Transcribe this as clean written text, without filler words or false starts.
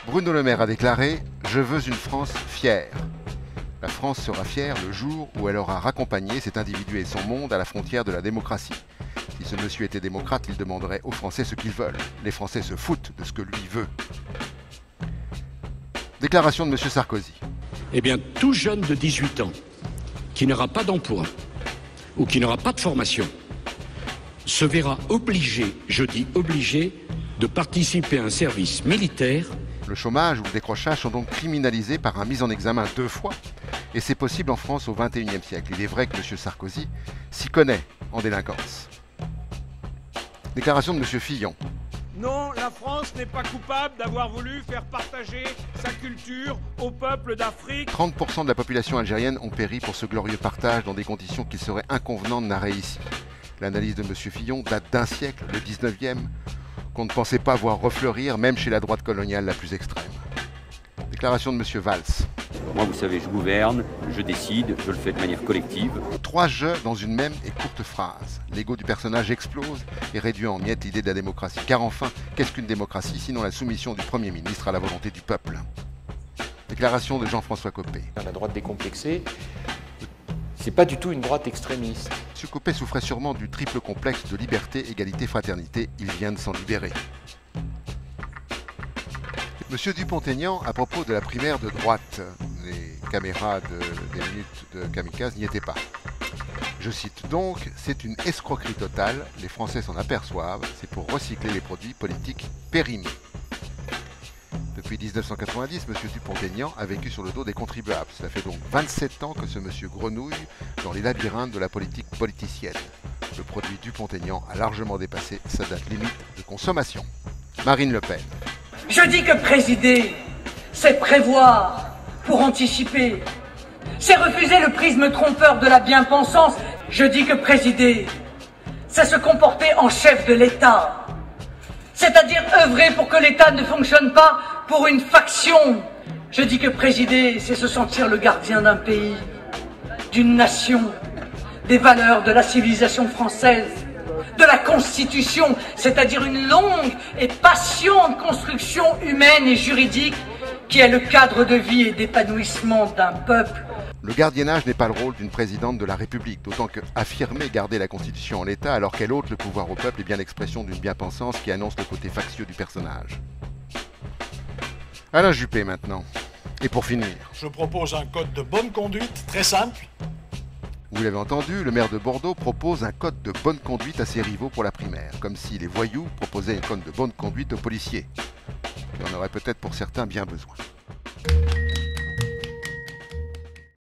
Bruno Le Maire a déclaré « Je veux une France fière ». La France sera fière le jour où elle aura raccompagné cet individu et son monde à la frontière de la démocratie. Si ce monsieur était démocrate, il demanderait aux Français ce qu'ils veulent. Les Français se foutent de ce que lui veut. Déclaration de M. Sarkozy. Eh bien, tout jeune de 18 ans qui n'aura pas d'emploi ou qui n'aura pas de formation se verra obligé, je dis obligé, de participer à un service militaire. Le chômage ou le décrochage sont donc criminalisés par un mise en examen 2 fois. Et c'est possible en France au XXIe siècle. Il est vrai que M. Sarkozy s'y connaît en délinquance. Déclaration de M. Fillon. Non, la France n'est pas coupable d'avoir voulu faire partager sa culture au peuple d'Afrique. 30% de la population algérienne ont péri pour ce glorieux partage dans des conditions qu'il serait inconvenant de narrer ici. L'analyse de M. Fillon date d'un siècle, le 19e, qu'on ne pensait pas voir refleurir, même chez la droite coloniale la plus extrême. Déclaration de M. Valls. Moi, vous savez, je gouverne, je décide, je le fais de manière collective. 3 jeux dans une même et courte phrase. L'ego du personnage explose et réduit en miettes l'idée de la démocratie. Car enfin, qu'est-ce qu'une démocratie sinon la soumission du Premier ministre à la volonté du peuple? Déclaration de Jean-François Copé. La droite décomplexée, c'est pas du tout une droite extrémiste. M. Copé souffrait sûrement du triple complexe de liberté, égalité, fraternité. Il vient de s'en libérer. Monsieur Dupont-Aignan, à propos de la primaire de droite, les caméras des minutes de Kamikaze n'y étaient pas. Je cite donc, c'est une escroquerie totale, les Français s'en aperçoivent, c'est pour recycler les produits politiques périmés. Depuis 1990, M. Dupont-Aignan a vécu sur le dos des contribuables. Cela fait donc 27 ans que ce monsieur grenouille dans les labyrinthes de la politique politicienne. Le produit Dupont-Aignan a largement dépassé sa date limite de consommation. Marine Le Pen. Je dis que présider, c'est prévoir pour anticiper. C'est refuser le prisme trompeur de la bien-pensance. Je dis que présider, c'est se comporter en chef de l'État. C'est-à-dire œuvrer pour que l'État ne fonctionne pas pour une faction. Je dis que présider, c'est se sentir le gardien d'un pays, d'une nation, des valeurs de la civilisation française, de la Constitution, c'est-à-dire une longue et patiente construction humaine et juridique qui est le cadre de vie et d'épanouissement d'un peuple. Le gardiennage n'est pas le rôle d'une présidente de la République, d'autant que affirmer garder la Constitution en l'état alors qu'elle ôte le pouvoir au peuple est bien l'expression d'une bien-pensance qui annonce le côté factieux du personnage. Alain Juppé maintenant. Et pour finir. Je propose un code de bonne conduite très simple. Vous l'avez entendu, le maire de Bordeaux propose un code de bonne conduite à ses rivaux pour la primaire, comme si les voyous proposaient un code de bonne conduite aux policiers. Il en aurait peut-être pour certains bien besoin.